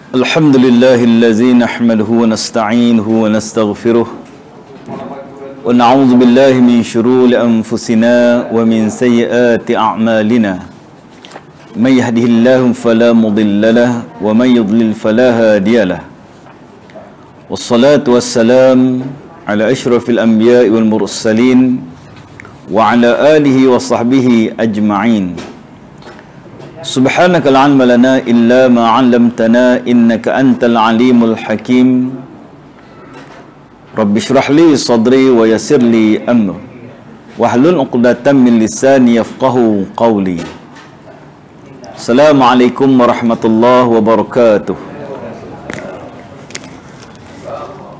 الحمد لله الذي نحمده ونستعينه ونستغفره ونعوذ بالله من شرور أنفسنا ومن سيئات أعمالنا من يهده الله فلا مضل له ومن يضلل فلا هادي له والصلاة والسلام على أشرف الأنبياء والمرسلين وعلى آله وصحبه أجمعين. سبحانك لا علم لنا إلا ما علمتنا إنك أنت العليم الحكيم. رب اشرح لي صدري ويسر لي أمري واحلل عقدة من لساني يفقهوا قولي. Assalamualaikum warahmatullahi wabarakatuh.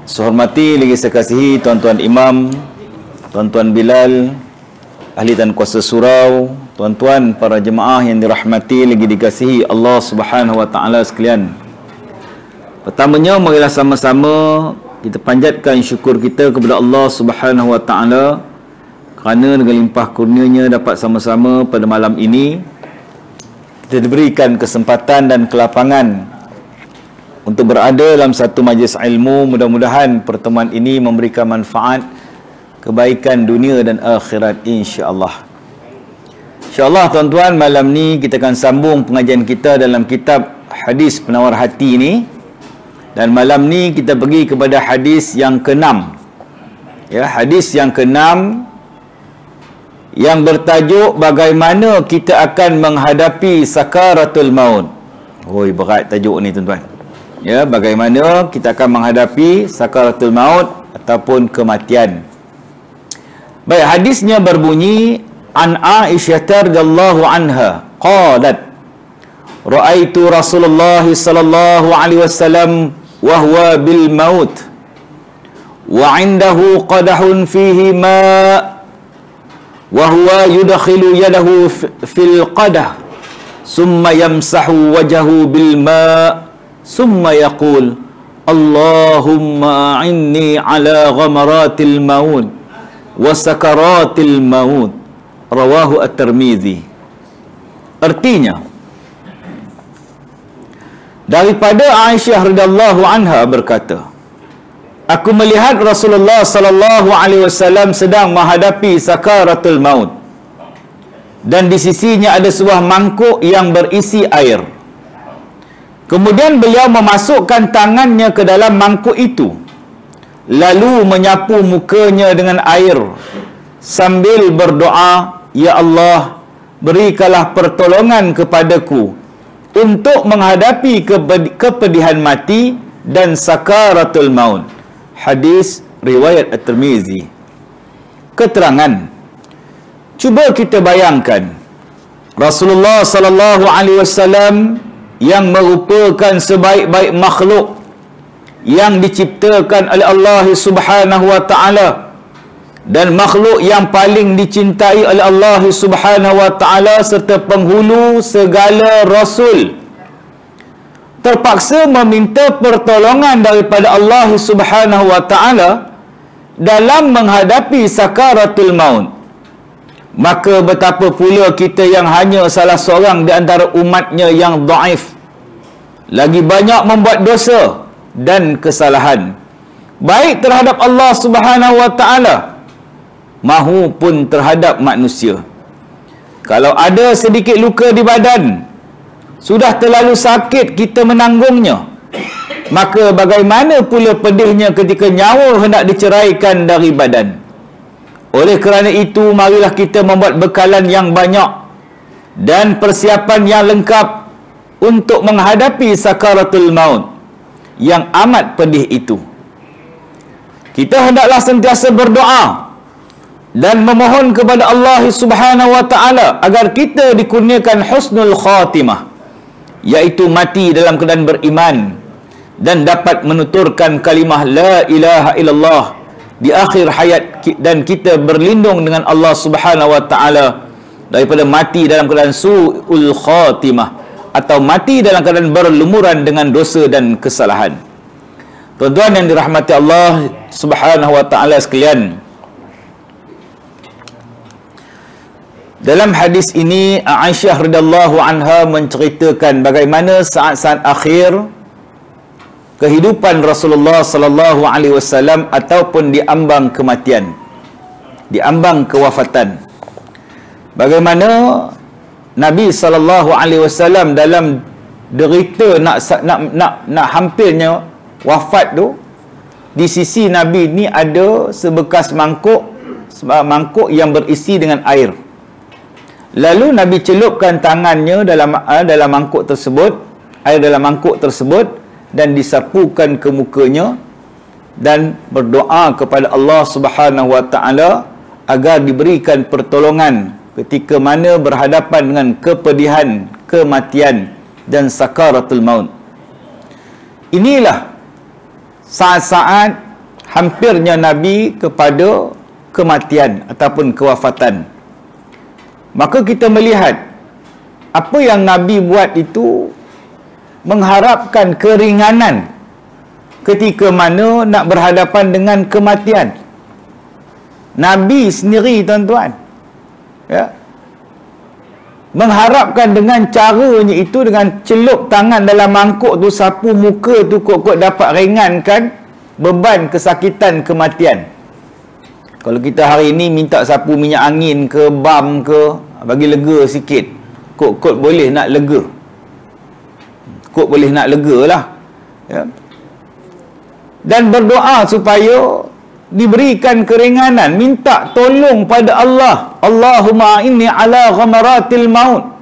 Sehormati lagi sekasihi tuan-tuan imam, tuan-tuan Bilal, ahli dan kuasa surau, tuan-tuan para jemaah yang dirahmati lagi dikasihi Allah Subhanahu wa taala sekalian. Pertamanya marilah sama-sama kita panjatkan syukur kita kepada Allah Subhanahu wa taala kerana dengan limpah kurnianya dapat sama-sama pada malam ini kita diberikan kesempatan dan kelapangan untuk berada dalam satu majlis ilmu. Mudah-mudahan pertemuan ini memberikan manfaat, kebaikan dunia dan akhirat insya-Allah. InsyaAllah tuan-tuan, malam ni kita akan sambung pengajian kita dalam kitab hadis penawar hati ni. Dan malam ni kita pergi kepada hadis yang ke-6. Ya, hadis yang ke-6 yang bertajuk bagaimana kita akan menghadapi sakaratul maut. Oi, berat tajuk ni tuan-tuan. Ya, bagaimana kita akan menghadapi sakaratul maut ataupun kematian. Baik, hadisnya berbunyi an Aisyah radhiyallahu anha qalat ra'aitu Rasulullah sallallahu alaihi wasallam wa huwa bil maut wa 'indahu qadahun fihi ma wa huwa yudkhilu yadahu fil qadah summa yamsahu wajhahu bil ma summa yaqul Allahumma a'inni ala ghamaratil maut wa sakaratil maut. Rawahu At-Tirmizi. Artinya, daripada Aisyah radhiyallahu anha berkata, aku melihat Rasulullah sallallahu alaihi wasallam sedang menghadapi sakaratul maut dan di sisinya ada sebuah mangkuk yang berisi air. Kemudian beliau memasukkan tangannya ke dalam mangkuk itu lalu menyapu mukanya dengan air sambil berdoa, ya Allah, berikanlah pertolongan kepadaku untuk menghadapi kepedihan mati dan sakaratul maut. Hadis riwayat At-Tirmizi. Keterangan, cuba kita bayangkan Rasulullah sallallahu alaihi wasallam yang merupakan sebaik-baik makhluk yang diciptakan oleh Allah Subhanahu wa taala dan makhluk yang paling dicintai oleh Allah Subhanahu wa taala serta penghulu segala rasul, terpaksa meminta pertolongan daripada Allah Subhanahu wa taala dalam menghadapi sakaratul maut. Maka betapa pula kita yang hanya salah seorang di antara umatnya yang dhaif, lagi banyak membuat dosa dan kesalahan baik terhadap Allah Subhanahu wa taala mahupun terhadap manusia. Kalau ada sedikit luka di badan, sudah terlalu sakit kita menanggungnya, maka bagaimana pula pedihnya ketika nyawa hendak diceraikan dari badan. Oleh kerana itu, marilah kita membuat bekalan yang banyak dan persiapan yang lengkap untuk menghadapi sakaratul maut yang amat pedih itu. Kita hendaklah sentiasa berdoa dan memohon kepada Allah Subhanahu wa taala agar kita dikurniakan husnul khatimah, iaitu mati dalam keadaan beriman dan dapat menuturkan kalimah la ilaha illallah di akhir hayat, dan kita berlindung dengan Allah Subhanahu wa taala daripada mati dalam keadaan su'ul khatimah atau mati dalam keadaan berlumuran dengan dosa dan kesalahan. Tuan-tuan yang dirahmati Allah Subhanahu wa taala sekalian, dalam hadis ini Aisyah radhiyallahu anha menceritakan bagaimana saat-saat akhir kehidupan Rasulullah sallallahu alaihi wasallam ataupun di ambang kematian, di ambang kewafatan. Bagaimana Nabi sallallahu alaihi wasallam dalam derita nak hampirnya wafat tu, di sisi Nabi ni ada sebekas mangkuk yang berisi dengan air. Lalu Nabi celupkan tangannya dalam mangkuk tersebut, air dalam mangkuk tersebut, dan disapukan ke mukanya dan berdoa kepada Allah Subhanahu wa taala agar diberikan pertolongan ketika mana berhadapan dengan kepedihan, kematian dan sakaratul maut. Inilah saat-saat hampirnya Nabi kepada kematian ataupun kewafatan. Maka kita melihat apa yang Nabi buat itu mengharapkan keringanan ketika mana nak berhadapan dengan kematian. Nabi sendiri, tuan-tuan, ya, mengharapkan dengan caranya itu, dengan celup tangan dalam mangkuk tu, sapu muka tu, kot-kot dapat ringankan beban kesakitan kematian. Kalau kita hari ini minta sapu minyak angin ke, bam ke, bagi lega sikit, kot-kot boleh nak lega, kot boleh nak lega lah, ya. Dan berdoa supaya diberikan keringanan, minta tolong pada Allah. Allahumma inni ala ghamaratil maut,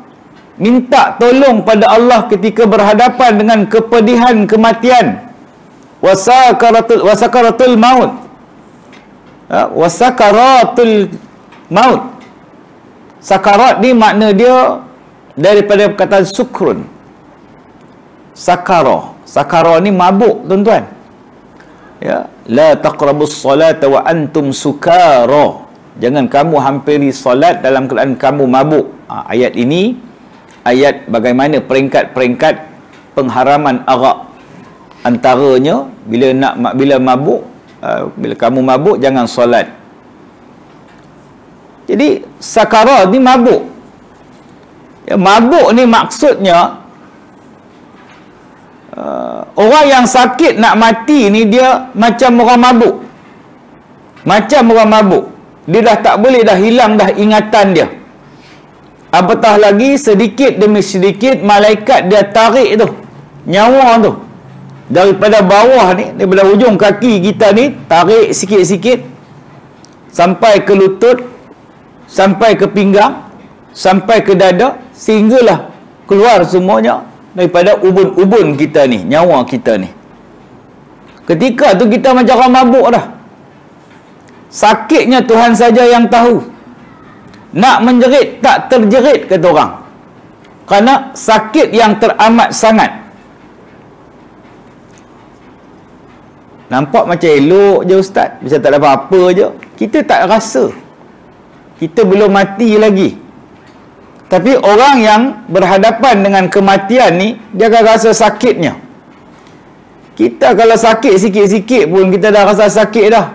minta tolong pada Allah ketika berhadapan dengan kepedihan kematian. Wasakaratul maut, wasakaratul maut. Sakarat ni makna dia daripada perkataan sukrun. Sakara ni mabuk, tuan-tuan, ya. La taqrabus salata wa antum sukara, jangan kamu hampiri solat dalam keadaan kamu mabuk. Ayat ini ayat bagaimana peringkat-peringkat pengharaman arak. Antaranya bila mabuk, bila kamu mabuk jangan solat. Jadi sakarat ni mabuk, ya. Mabuk ni maksudnya orang yang sakit nak mati ni dia macam orang mabuk. Macam orang mabuk. Dia dah tak boleh dah hilang dah ingatan dia. Apatah lagi sedikit demi sedikit malaikat dia tarik tu nyawa tu daripada bawah ni, daripada hujung kaki kita ni, tarik sikit-sikit sampai ke lutut, sampai ke pinggang, sampai ke dada, sehinggalah keluar semuanya daripada ubun-ubun kita ni, nyawa kita ni. Ketika tu kita macam orang mabuk dah. Sakitnya Tuhan saja yang tahu. Nak menjerit tak terjerit, kata orang, kerana sakit yang teramat sangat. Nampak macam elok je ustaz, macam tak ada apa-apa je. Kita tak rasa, kita belum mati lagi. Tapi orang yang berhadapan dengan kematian ni, dia akan rasa sakitnya. Kita kalau sakit sikit-sikit pun kita dah rasa sakit dah.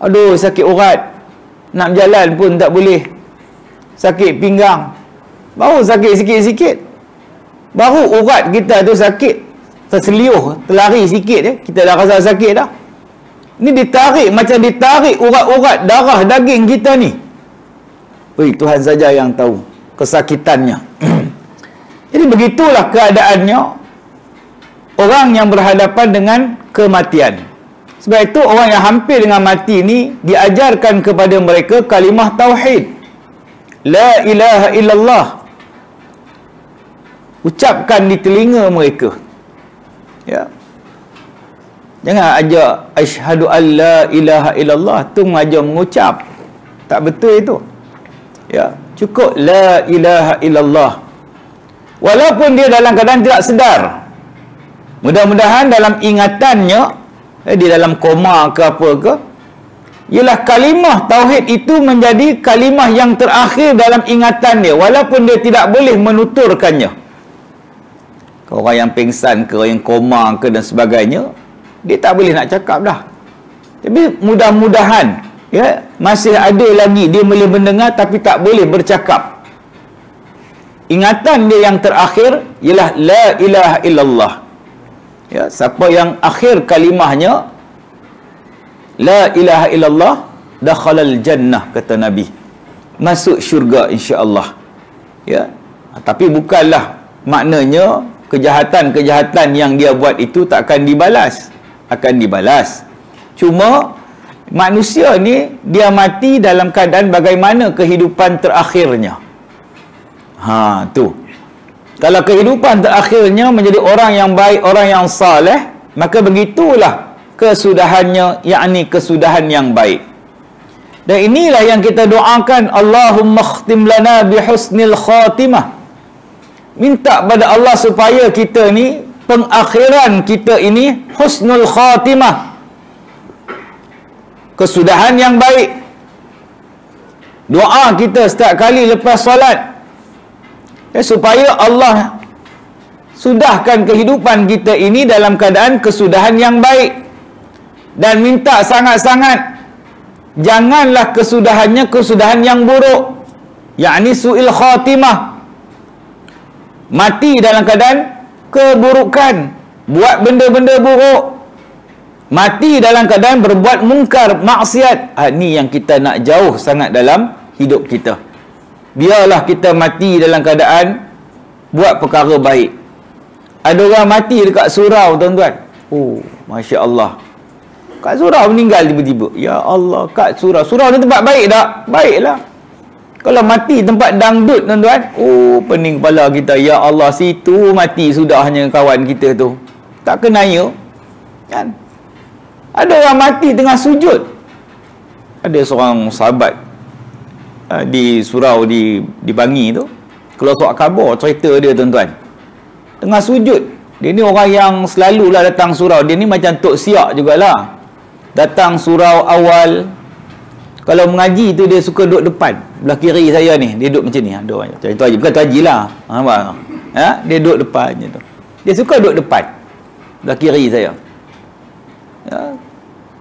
Aduh, sakit urat, nak berjalan pun tak boleh. Sakit pinggang, baru sakit sikit-sikit, baru urat kita tu sakit, terseliuh, terlari sikit je, kita dah rasa sakit dah. Ni ditarik, macam ditarik urat-urat darah daging kita ni. Oi, Tuhan saja yang tahu kesakitannya. Jadi begitulah keadaannya orang yang berhadapan dengan kematian. Sebab itu orang yang hampir dengan mati ni diajarkan kepada mereka kalimah tauhid, la ilaha illallah, ucapkan di telinga mereka, ya. Jangan ajak asyhadu an la ilaha illallah tu mengajar mengucap, tak betul itu, ya. Cukup la ilaha illallah. Walaupun dia dalam keadaan tidak sedar, mudah-mudahan dalam ingatannya, di dalam koma ke apa ke, ialah kalimah tauhid itu menjadi kalimah yang terakhir dalam ingatan dia, walaupun dia tidak boleh menuturkannya. Orang yang pingsan ke, yang koma ke dan sebagainya, dia tak boleh nak cakap dah. Tapi mudah-mudahan, ya, masih ada lagi dia boleh mendengar tapi tak boleh bercakap. Ingatan dia yang terakhir ialah la ilaha illallah. Ya, siapa yang akhir kalimahnya la ilaha illallah dakhalal jannah, kata Nabi, masuk syurga insya-Allah. Ya, tapi bukanlah maknanya kejahatan-kejahatan yang dia buat itu takkan dibalas. Akan dibalas. Cuma manusia ni dia mati dalam keadaan bagaimana kehidupan terakhirnya. Tu. Kalau kehidupan terakhirnya menjadi orang yang baik, orang yang saleh, maka begitulah kesudahannya, yakni kesudahan yang baik. Dan inilah yang kita doakan, Allahumma khtim lana bihusnil khatimah. Minta pada Allah supaya kita ni, pengakhiran kita ini husnul khatimah, kesudahan yang baik. Doa kita setiap kali lepas solat, supaya Allah sudahkan kehidupan kita ini dalam keadaan kesudahan yang baik. Dan minta sangat-sangat janganlah kesudahannya kesudahan yang buruk, yakni su'il khatimah, mati dalam keadaan keburukan, buat benda-benda buruk, mati dalam keadaan berbuat mungkar, maksiat. Ni yang kita nak jauh sangat dalam hidup kita. Biarlah kita mati dalam keadaan buat perkara baik. Ada orang mati dekat surau, tuan-tuan. Masya Allah, kat surau meninggal tiba-tiba. Ya Allah, kat surau. Surau ni tempat baik tak? Baiklah. Kalau mati tempat dangdut, tuan-tuan, pening kepala kita. Ya Allah, situ mati sudahnya kawan kita tu. Tak kenaya. Kan? Ada orang mati tengah sujud. Ada seorang sahabat di surau di Bangi tu, kalau suat khabar cerita dia, tuan-tuan, tengah sujud. Dia ni orang yang selalulah datang surau. Dia ni macam Tok Siak jugalah. Datang surau awal. Kalau mengaji tu dia suka duduk depan. Belah kiri saya ni, dia duduk macam ni. Ada orang macam tu haji, bukan tu haji lah. Dia duduk depan je tu. Dia suka duduk depan, belah kiri saya.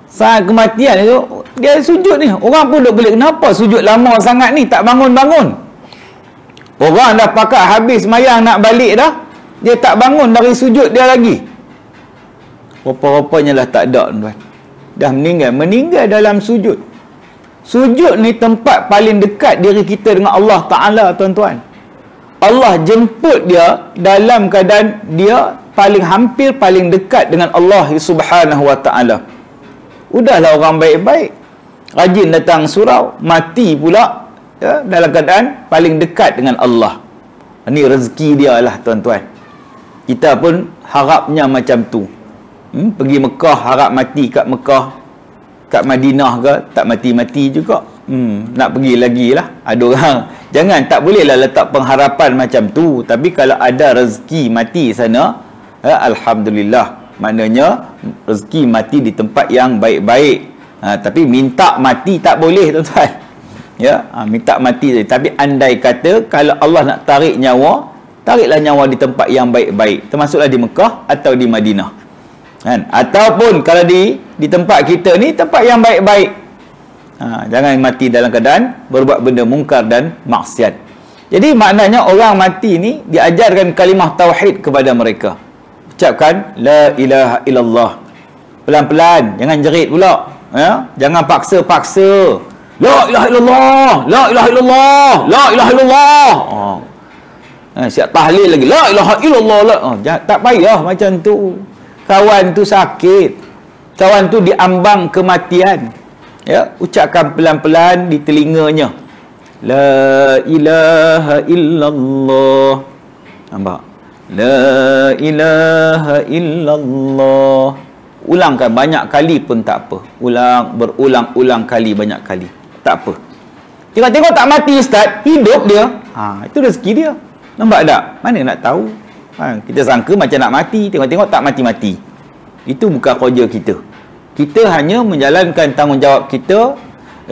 Saat kematian itu, dia sujud ni. Orang pun duk gelik, kenapa sujud lama sangat ni, tak bangun-bangun. Orang dah pakat habis semayang nak balik dah, dia tak bangun dari sujud dia lagi. Rupa-rupanya lah tak ada, tuan. Dah meninggal dalam sujud. Sujud ni tempat paling dekat diri kita dengan Allah Ta'ala, tuan-tuan. Allah jemput dia dalam keadaan dia paling hampir, paling dekat dengan Allah Subhanahu Wa Ta'ala. Udahlah orang baik-baik, rajin datang surau, mati pula dalam keadaan paling dekat dengan Allah. Ini rezeki dia lah, tuan-tuan. Kita pun harapnya macam tu. Pergi Mekah harap mati kat Mekah, kat Madinah ke tak mati-mati juga. Nak pergi lagi lah. Ada orang, jangan, tak bolehlah letak pengharapan macam tu. Tapi kalau ada rezeki mati sana, alhamdulillah, maknanya rezeki mati di tempat yang baik-baik. Tapi minta mati tak boleh, tuan-tuan. Ya, minta mati. Tapi andai kata kalau Allah nak tarik nyawa, tariklah nyawa di tempat yang baik-baik, termasuklah di Mekah atau di Madinah. Kan? Ataupun kalau di tempat kita ni, tempat yang baik-baik. Jangan mati dalam keadaan berbuat benda mungkar dan maksiat. Jadi maknanya orang mati ni diajarkan kalimah tauhid kepada mereka. Ucapkan la ilaha illallah. Pelan-pelan, jangan jerit pula. Jangan paksa-paksa. La ilaha illallah, la ilaha illallah, la ilaha illallah. Siap tahlil lagi. La ilaha illallah. Tak payah macam tu. Kawan tu sakit, kawan tu diambang kematian. Ya, ucapkan pelan-pelan di telinganya. La ilaha illallah. Nampak? La ilaha illallah. Ulangkan banyak kali pun tak apa. Berulang-ulang kali, banyak kali. Tak apa. Tengok-tengok tak mati, Ustaz. Hidup dia. Itu rezeki dia. Nampak tak? Mana nak tahu? Kita sangka macam nak mati. Tengok-tengok tak mati-mati. Itu bukan kerja kita. Kita hanya menjalankan tanggungjawab kita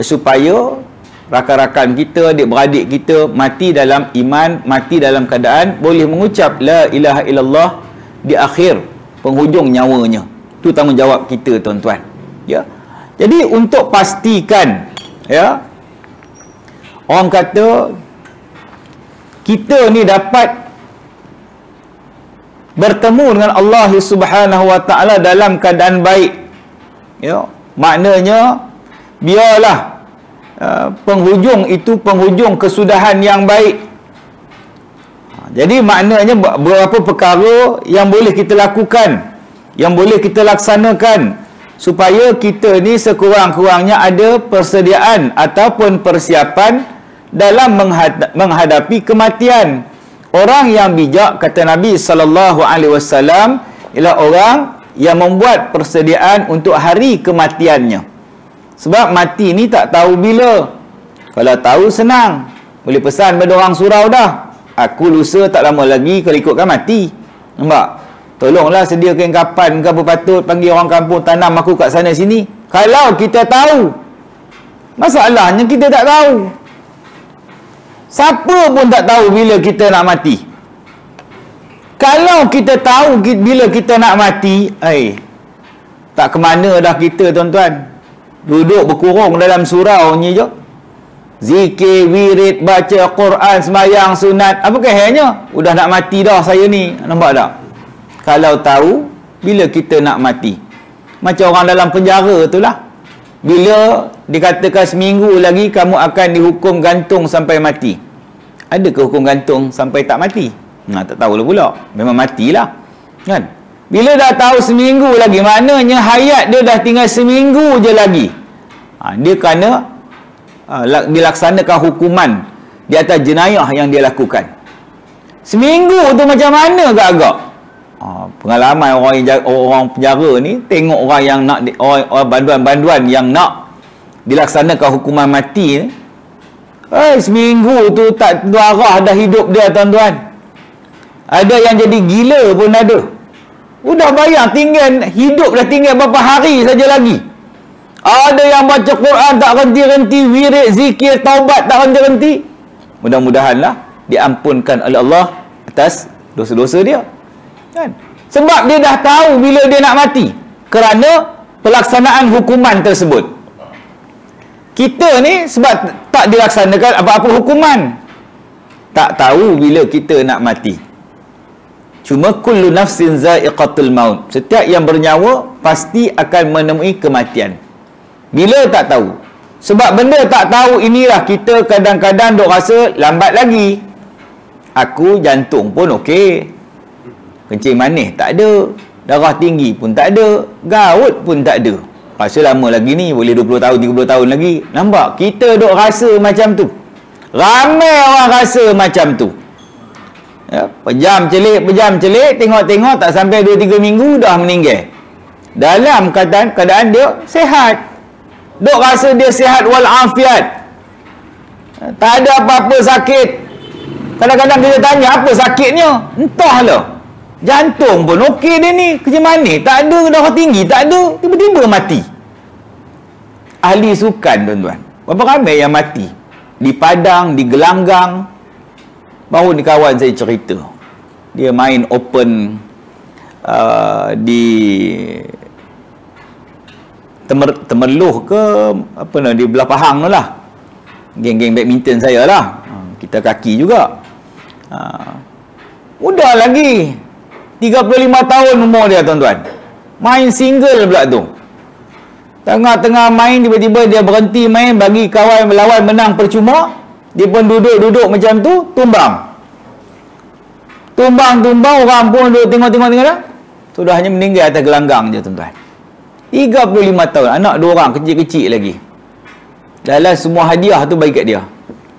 supaya rakan-rakan kita, adik-beradik kita mati dalam iman, mati dalam keadaan boleh mengucap la ilaha illallah di akhir penghujung nyawanya. Itu tanggungjawab kita, tuan-tuan. Ya. Jadi untuk pastikan, ya, orang kata kita ni dapat bertemu dengan Allah Subhanahu wa taala dalam keadaan baik. Ya, maknanya biarlah penghujung itu penghujung kesudahan yang baik. Jadi maknanya beberapa perkara yang boleh kita lakukan, yang boleh kita laksanakan supaya kita ni sekurang-kurangnya ada persediaan ataupun persiapan dalam menghadapi kematian. Orang yang bijak, kata Nabi SAW, ialah orang yang membuat persediaan untuk hari kematiannya. Sebab mati ni tak tahu bila. Kalau tahu senang, boleh pesan pada orang surau dah, aku lusa tak lama lagi kalau ikutkan mati. Nampak? Tolonglah sediakan kapan ke apa, patut panggil orang kampung tanam aku kat sana sini. Kalau kita tahu, masalahnya kita tak tahu. Siapa pun tak tahu bila kita nak mati. Kalau kita tahu bila kita nak mati, tak ke mana dah kita, tuan-tuan. Duduk berkurung dalam surau ni je. Zikir, wirid, baca Quran, sembahyang sunat. Apa kehanya? Udah nak mati dah saya ni. Nampak tak? Kalau tahu bila kita nak mati. Macam orang dalam penjara tu lah. Bila dikatakan seminggu lagi kamu akan dihukum gantung sampai mati. Adakah hukum gantung sampai tak mati? Tak tahulah pula. Memang matilah. Kan? Bila dah tahu seminggu lagi, maknanya hayat dia dah tinggal seminggu je lagi. Dia kena dilaksanakan hukuman di atas jenayah yang dia lakukan. Seminggu tu macam mana agak-agak? Pengalaman orang penjara ni, tengok orang yang nak, orang banduan-banduan yang nak dilaksanakan hukuman mati ni, seminggu tu tak tentu arah dah hidup dia, tuan-tuan. Ada yang jadi gila pun ada. Udah bayang tinggal hidup dah tinggal berapa hari saja lagi. Ada yang baca Quran tak henti-henti, wirid, zikir, taubat tak henti-henti. Mudah-mudahanlah diampunkan oleh Allah atas dosa-dosa dia. Kan? Sebab dia dah tahu bila dia nak mati. Kerana pelaksanaan hukuman tersebut. Kita ni sebab tak dilaksanakan apa-apa hukuman, tak tahu bila kita nak mati. Cuma kullu nafsin za'iqatul maut. Setiap yang bernyawa pasti akan menemui kematian. Bila tak tahu. Sebab benda tak tahu inilah kita kadang-kadang duk rasa lambat lagi. Aku jantung pun okey, kencing manis tak ada, darah tinggi pun tak ada, gaut pun tak ada. Rasa lama lagi ni, boleh 20 tahun, 30 tahun lagi. Nampak? Kita duk rasa macam tu. Ramai orang rasa macam tu. Ya, pejam celik, tengok-tengok tak sampai 2-3 minggu dah meninggal. Dalam keadaan dia sihat. Duk rasa dia sihat walafiat. Tak ada apa-apa sakit. Kadang-kadang kita tanya apa sakitnya, entahlah. Jantung pun okey dia ni, kencing manis tak ada, darah tinggi tak ada, tiba-tiba mati. Ahli sukan, tuan-tuan, berapa ramai yang mati di Padang, di Gelanggang. Baru ni kawan saya cerita, dia main open di Temerloh ke apa nak, di belah Pahang tu lah, geng-geng badminton saya lah, kita kaki juga. Mudah lagi, 35 tahun umur dia, tuan-tuan. Main single pula tu. Tengah-tengah main, tiba-tiba dia berhenti main, bagi kawan lawan menang percuma. Dia pun duduk-duduk macam tu, tumbang, orang pun duduk tengok-tengok dah. Sudah hanya meninggal atas gelanggang je, tuan-tuan. 35 tahun, anak 2 orang kecil-kecil lagi. Dalam semua hadiah tu bagi kat dia.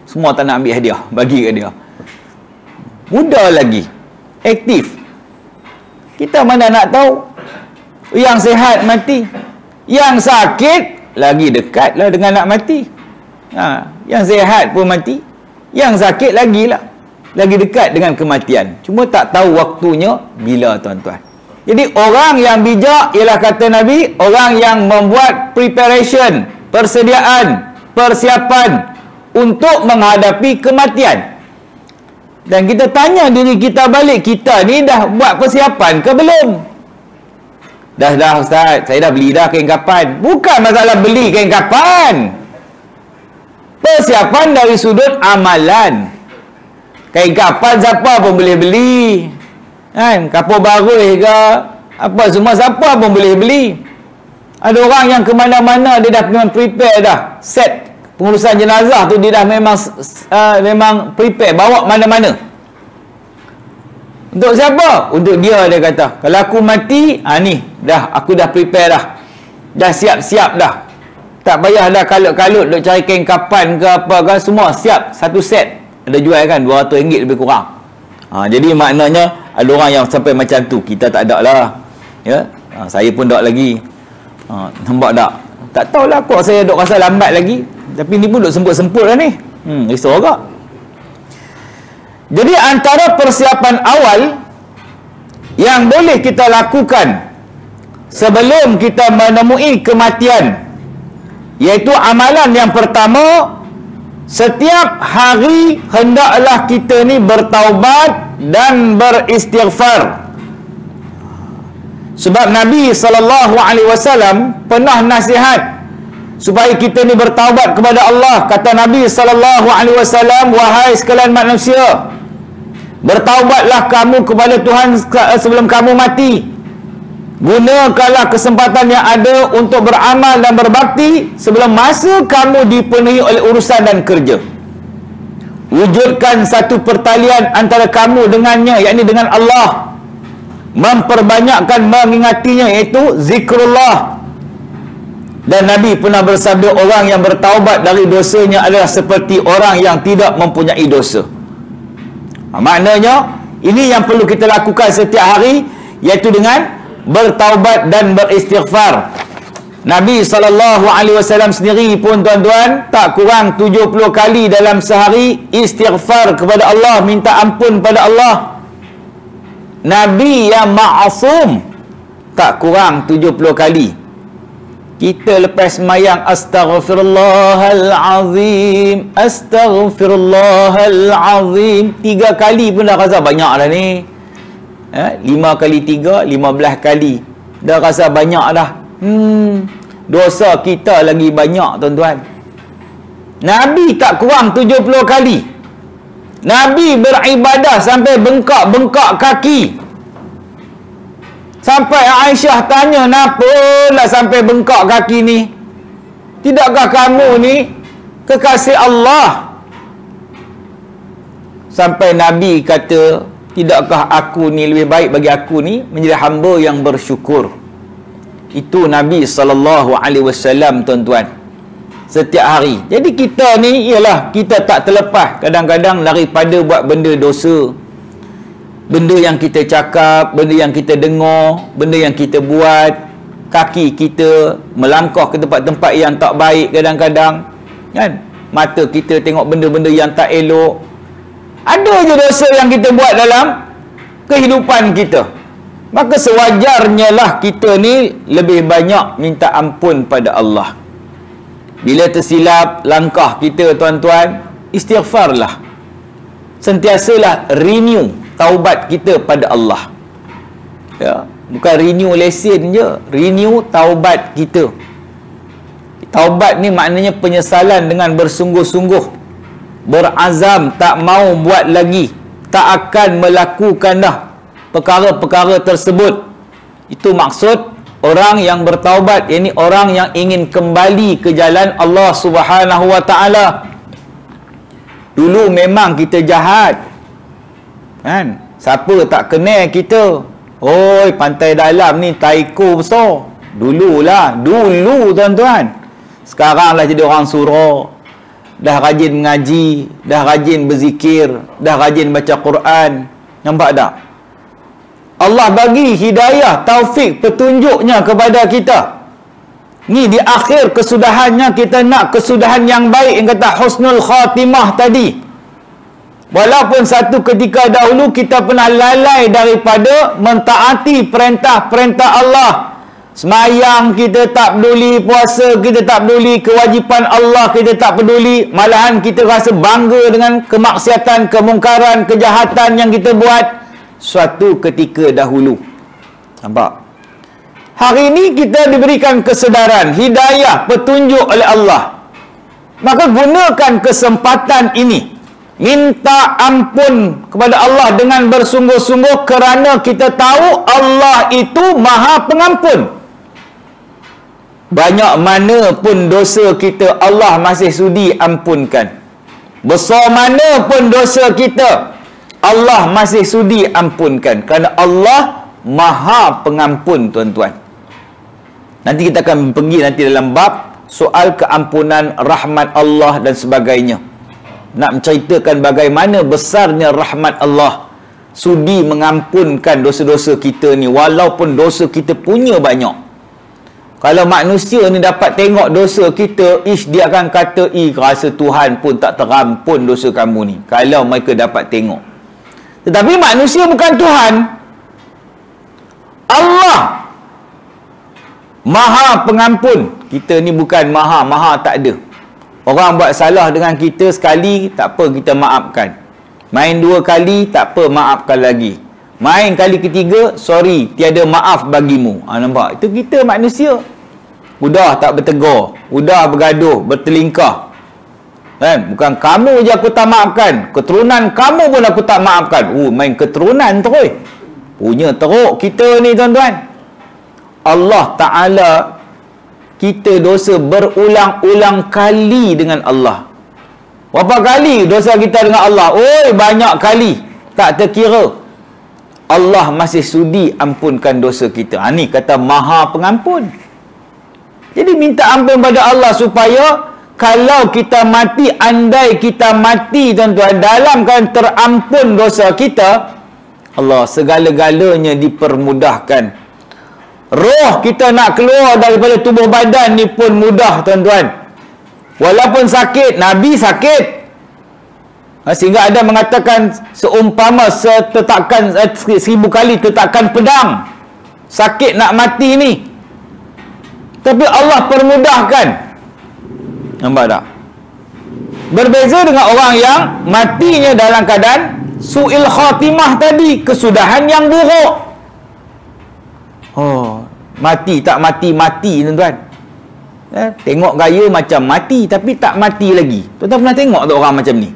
Semua tak nak ambil hadiah, bagi kat dia. Muda lagi, aktif. Kita mana nak tahu. Yang sihat mati, yang sakit lagi dekat lah dengan nak mati. Yang sihat pun mati, yang sakit lagi dekat dengan kematian. Cuma tak tahu waktunya bila, tuan-tuan. Jadi orang yang bijak ialah, kata Nabi, orang yang membuat preparation, persediaan, persiapan untuk menghadapi kematian. Dan kita tanya diri kita balik, kita ni dah buat persiapan ke belum? Dah Ustaz, saya dah beli dah kain kapan. Bukan masalah beli kain kapan. Persiapan dari sudut amalan. Kain kapan siapa pun boleh beli. Kan? Kapur barui ke apa semua, siapa pun boleh beli. Ada orang yang ke mana-mana dia dah memang prepare dah. Set pengurusan jenazah tu dia dah memang prepare, bawa mana-mana. Untuk siapa? Untuk dia kata. Kalau aku mati, ni dah aku dah prepare dah. Dah siap-siap dah. Tak payah dah kalut-kalut duk cari kain kapan ke apa ke, semua siap satu set. Ada jual kan RM200 lebih kurang. Jadi maknanya ada orang yang sampai macam tu. Kita tak ada lah. Ya. Saya pun tak lagi. Nampak tak? Tak tahulah kok saya duk rasa lambat lagi. Tapi ni pun duk semput-semput lah ni. Risau agak. Jadi antara persiapan awal yang boleh kita lakukan sebelum kita menemui kematian, iaitu amalan yang pertama, setiap hari hendaklah kita ni bertaubat dan beristighfar. Sebab Nabi SAW pernah nasihat supaya kita ni bertaubat kepada Allah. Kata Nabi SAW, wahai sekalian manusia, bertaubatlah kamu kepada Tuhan sebelum kamu mati. Gunakanlah kesempatan yang ada untuk beramal dan berbakti sebelum masa kamu dipenuhi oleh urusan dan kerja. Wujudkan satu pertalian antara kamu dengannya, yakni dengan Allah. Memperbanyakkan mengingatinya, iaitu zikrullah. Dan Nabi pernah bersabda, orang yang bertaubat dari dosanya adalah seperti orang yang tidak mempunyai dosa. Maknanya ini yang perlu kita lakukan setiap hari, iaitu dengan bertaubat dan beristighfar. Nabi SAW sendiri pun tuan-tuan tak kurang 70 kali dalam sehari istighfar kepada Allah, minta ampun pada Allah. Nabi yang ma'asum tak kurang 70 kali. Kita lepas semayang astaghfirullahalazim, astaghfirullahalazim 3 kali pun dah rasa banyak dah ni. 5 kali 3, 15 kali dah rasa banyak dah. Dosa kita lagi banyak tuan-tuan. Nabi tak kurang 70 kali. Nabi beribadah sampai bengkak-bengkak kaki. Sampai Aisyah tanya, kenapa lah sampai bengkak kaki ni? Tidakkah kamu ni kekasih Allah? Sampai Nabi kata, tidakkah aku ni lebih baik bagi aku ni menjadi hamba yang bersyukur. Itu Nabi SAW tuan-tuan, setiap hari. Jadi kita ni ialah kita tak terlepas kadang-kadang daripada buat benda dosa. Benda yang kita cakap, benda yang kita dengar, benda yang kita buat. Kaki kita melangkah ke tempat-tempat yang tak baik kadang-kadang, kan? Mata kita tengok benda-benda yang tak elok. Ada je dosa yang kita buat dalam kehidupan kita. Maka sewajarnya lah kita ni lebih banyak minta ampun pada Allah. Bila tersilap langkah kita tuan-tuan, istighfarlah. Sentiasalah renew taubat kita pada Allah. Ya, bukan renew lesen je, renew taubat kita. Taubat ni maknanya penyesalan dengan bersungguh-sungguh, berazam tak mau buat lagi, tak akan melakukan dah perkara-perkara tersebut. Itu maksud orang yang bertaubat, yakni orang yang ingin kembali ke jalan Allah Subhanahu wa taala. Dulu memang kita jahat, kan? Siapa tak kenal kita, oi pantai dalam ni taiko besar. Dululah, dulu tuan-tuan. Sekarang lah jadi orang surau, dah rajin mengaji, dah rajin berzikir, dah rajin baca Quran. Nampak tak? Allah bagi hidayah, taufik, petunjuknya kepada kita. Ni di akhir kesudahannya kita nak kesudahan yang baik, yang kata husnul khatimah tadi. Walaupun satu ketika dahulu kita pernah lalai daripada mentaati perintah-perintah Allah. Semayang kita tak peduli, puasa kita tak peduli, kewajipan Allah kita tak peduli. Malahan kita rasa bangga dengan kemaksiatan, kemungkaran, kejahatan yang kita buat suatu ketika dahulu. Nampak? Hari ini kita diberikan kesedaran, hidayah, petunjuk oleh Allah. Maka gunakan kesempatan ini minta ampun kepada Allah dengan bersungguh-sungguh, kerana kita tahu Allah itu Maha Pengampun. Banyak mana pun dosa kita, Allah masih sudi ampunkan. Besar mana pun dosa kita, Allah masih sudi ampunkan, kerana Allah Maha Pengampun, tuan-tuan. Nanti kita akan pergi nanti dalam bab soal keampunan, rahmat Allah dan sebagainya. Nak menceritakan bagaimana besarnya rahmat Allah, sudi mengampunkan dosa-dosa kita ni, walaupun dosa kita punya banyak. Kalau manusia ni dapat tengok dosa kita, dia akan kata, rasa Tuhan pun tak terampun dosa kamu ni, kalau mereka dapat tengok. Tetapi manusia bukan Tuhan. Allah Maha Pengampun. Kita ni bukan maha tak ada. Orang buat salah dengan kita sekali, tak apa, kita maafkan. Main 2 kali, tak apa, maafkan lagi. Main kali ketiga, sorry, tiada maaf bagimu. Nampak? Itu kita manusia. Mudah tak bertegur, mudah bergaduh, bertelingkah. Kan? Bukan kamu je aku tak maafkan, keturunan kamu pun aku tak maafkan. Main keturunan terus. Punya teruk kita ni, tuan-tuan. Allah Ta'ala, kita dosa berulang-ulang kali dengan Allah. Berapa kali dosa kita dengan Allah? Banyak kali, tak terkira. Allah masih sudi ampunkan dosa kita. Ni kata Maha Pengampun. Jadi minta ampun pada Allah, supaya kalau kita mati, andai kita mati, tuan-tuan, dalam keadaan terampun dosa kita, Allah segala-galanya dipermudahkan. Roh kita nak keluar daripada tubuh badan ni pun mudah, tuan-tuan. Walaupun sakit, Nabi sakit. Sehingga ada mengatakan seumpama setetakan 1000 kali tetakan pedang, sakit nak mati ni, tapi Allah permudahkan. Nampak tak? Berbeza dengan orang yang matinya dalam keadaan su'il khatimah tadi, kesudahan yang buruk. Mati tak mati, tuan-tuan. Tengok gaya macam mati, tapi tak mati lagi. Tuan-tuan pernah tengok tak orang macam ni?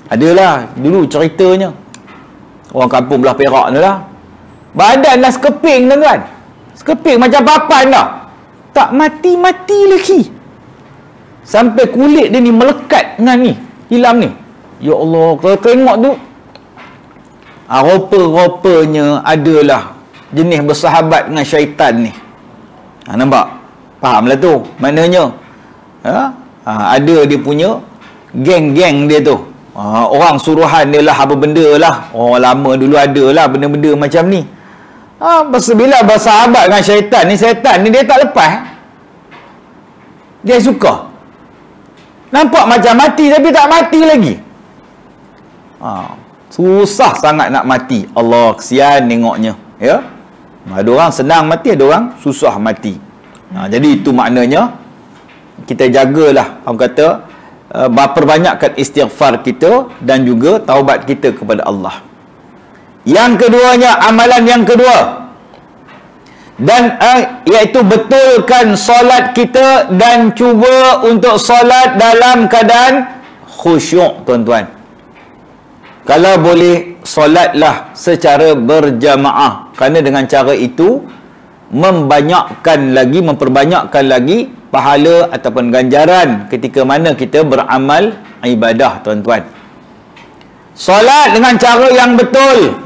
Adalah dulu ceritanya. Orang kampung belah Perak ni lah, badan dah sekeping, tuan-tuan. Sekeping macam papan dah, tak mati-mati lagi. Sampai kulit dia ni melekat dengan ni, hilang ni. Ya Allah, kalau tengok tu, rupa-rupanya adalah jenis bersahabat dengan syaitan ni. Nampak? Fahamlah tu. Maknanya ada dia punya geng-geng dia tu. Orang suruhan dia lah, apa benda lah. Lama dulu ada lah benda-benda macam ni. Bila bersahabat dengan syaitan ni dia tak lepas. Dia suka. Nampak macam mati, tapi tak mati lagi. Susah sangat nak mati. Allah, kesian tengoknya. Ya? Ada orang senang mati, ada orang susah mati. Jadi itu maknanya kita jagalah, orang kata, perbanyakkan istighfar kita dan juga taubat kita kepada Allah. Yang keduanya, amalan yang kedua, dan iaitu betulkan solat kita dan cuba untuk solat dalam keadaan khusyuk, tuan-tuan. Kalau boleh, solatlah secara berjamaah, kerana dengan cara itu memperbanyakkan lagi pahala ataupun ganjaran ketika mana kita beramal ibadah, tuan-tuan. Solat dengan cara yang betul.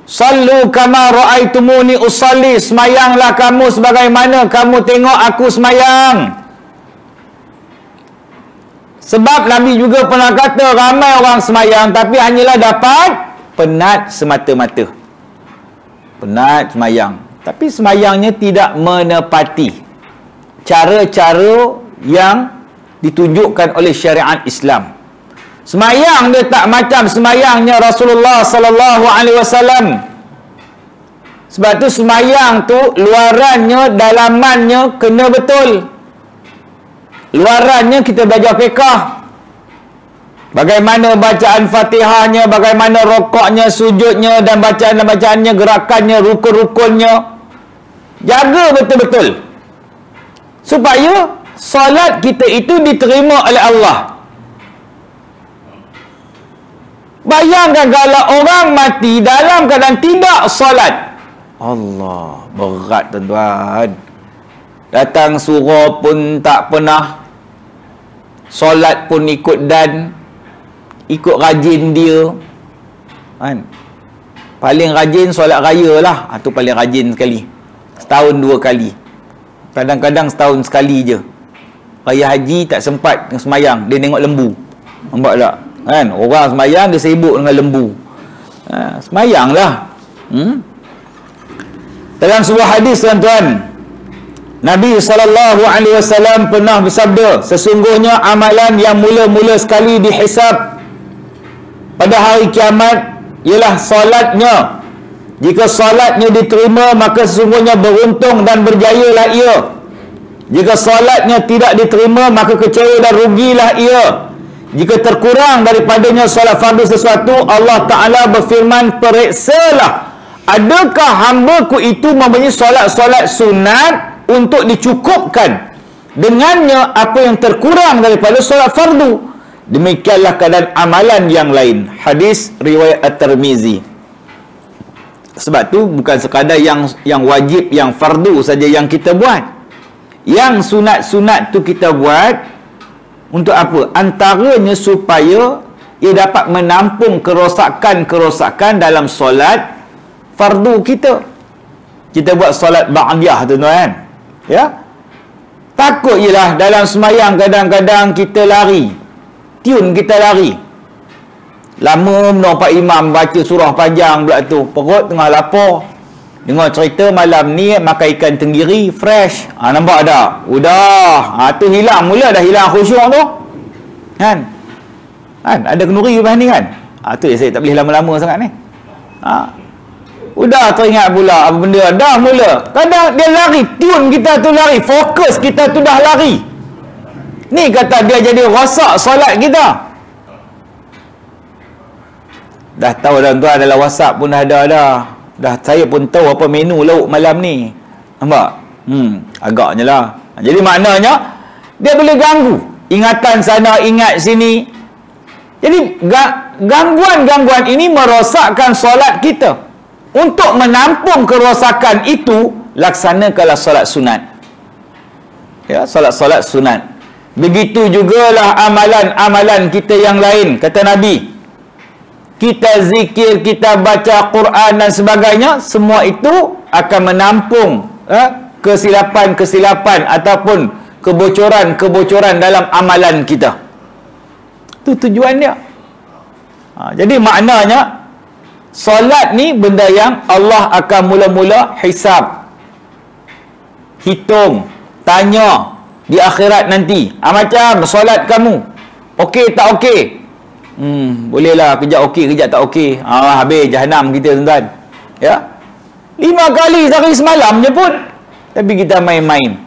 Sallu kama ra'aitumuni usalli, semayanglah kamu sebagaimana kamu tengok aku semayang. Sebab Nabi juga pernah kata, ramai orang semayang tapi hanyalah dapat penat semata-mata. Penat semayang, tapi semayangnya tidak menepati cara-cara yang ditunjukkan oleh syariat Islam. Semayang dia tak macam semayangnya Rasulullah sallallahu alaihi wasallam. Sebab tu semayang tu luarannya, dalamannya kena betul. Luarannya kita belajar fiqh, bagaimana bacaan Fatihahnya, bagaimana rokoknya, sujudnya, dan bacaan-bacaannya, gerakannya, rukun-rukunnya. Jaga betul-betul supaya solat kita itu diterima oleh Allah. Bayangkan kalau orang mati dalam keadaan tidak solat. Allah, berat tuan-tuan. Datang surau pun tak pernah, solat pun ikut dan, ikut rajin dia, kan? Paling rajin solat raya lah, itu paling rajin sekali, setahun 2 kali, kadang-kadang setahun sekali je. Raya haji tak sempat semayang, dia tengok lembu, nampak tak? Kan? Orang semayang dia sibuk dengan lembu. Semayang lah. Dalam sebuah hadis tuan-tuan, Nabi SAW pernah bersabda, sesungguhnya amalan yang mula-mula sekali dihisab pada hari kiamat ialah solatnya. Jika solatnya diterima, maka sesungguhnya beruntung dan berjayalah ia. Jika solatnya tidak diterima, maka kecewa dan rugilah ia. Jika terkurang daripadanya solat fardu sesuatu, Allah Ta'ala berfirman, periksalah adakah hamba-Ku itu mempunyai solat-solat sunat untuk dicukupkan dengannya apa yang terkurang daripada solat fardu. Demikianlah keadaan amalan yang lain. Hadis riwayat At-Tirmizi. Sebab tu bukan sekadar yang wajib, yang fardu saja yang kita buat. Yang sunat-sunat tu kita buat untuk apa? Antaranya supaya ia dapat menampung kerosakan-kerosakan dalam solat fardu kita. Kita buat solat ba'diyah tuan-tuan, ya. Takut ialah dalam semayang kadang-kadang kita lari, tune kita lari. Lama nampak imam baca surah panjang pula tu, perut tengah lapar, dengar cerita malam ni makan ikan tenggiri fresh. Nampak tak? Udah, tu hilang mula, dah hilang khusyuk tu. Kan? Ada kenuri lepas ni kan? Tu saya tak boleh lama-lama sangat ni. Udah teringat pula apa benda, dah mula. Kadang dia lari, tune kita tu lari, fokus kita tu dah lari. Ni kata dia jadi rosak solat kita. Dah tahu dah tuan, dalam WhatsApp pun dah ada dah. Dah saya pun tahu apa menu lauk malam ni. Nampak? Agaknya lah. Jadi maknanya dia boleh ganggu ingatan sana, ingat sini. Jadi gangguan-gangguan ini merosakkan solat kita. Untuk menampung kerosakan itu, laksanakanlah solat sunat. Ya, solat-solat sunat. Begitu jugalah amalan-amalan kita yang lain. Kata Nabi, kita zikir, kita baca Quran dan sebagainya, semua itu akan menampung kesilapan-kesilapan ataupun kebocoran-kebocoran dalam amalan kita. Itu tujuan dia. Jadi maknanya solat ni benda yang Allah akan mula-mula hisab, hitung, tanya di akhirat nanti. Macam solat kamu, okey tak okey? Bolehlah kejap okey, kejap tak okey. Habis jahanam kita tuan-tuan. Ya. 5 kali sehari semalam je pun. Tapi kita main-main.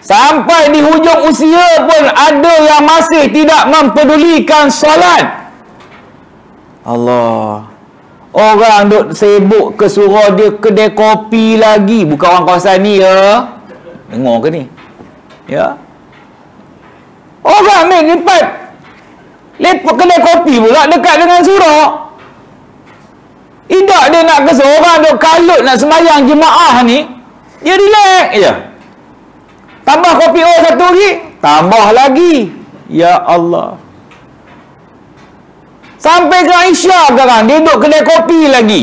Sampai di hujung usia pun ada yang masih tidak mempedulikan solat. Allah. Orang duk sibuk ke surau dia kedai kopi lagi. Bukan orang kawasan ni ya. Dengar ke ni? Ya. Orang ni lipat kedai kopi pula dekat dengan surau. Tidak dia nak ke seorang duk kalut nak sembahyang jemaah ni, dia relax je. Tambah kopi satu lagi, tambah lagi. Ya Allah. Sampai ke Aisyah sekarang dia duduk kedai kopi lagi.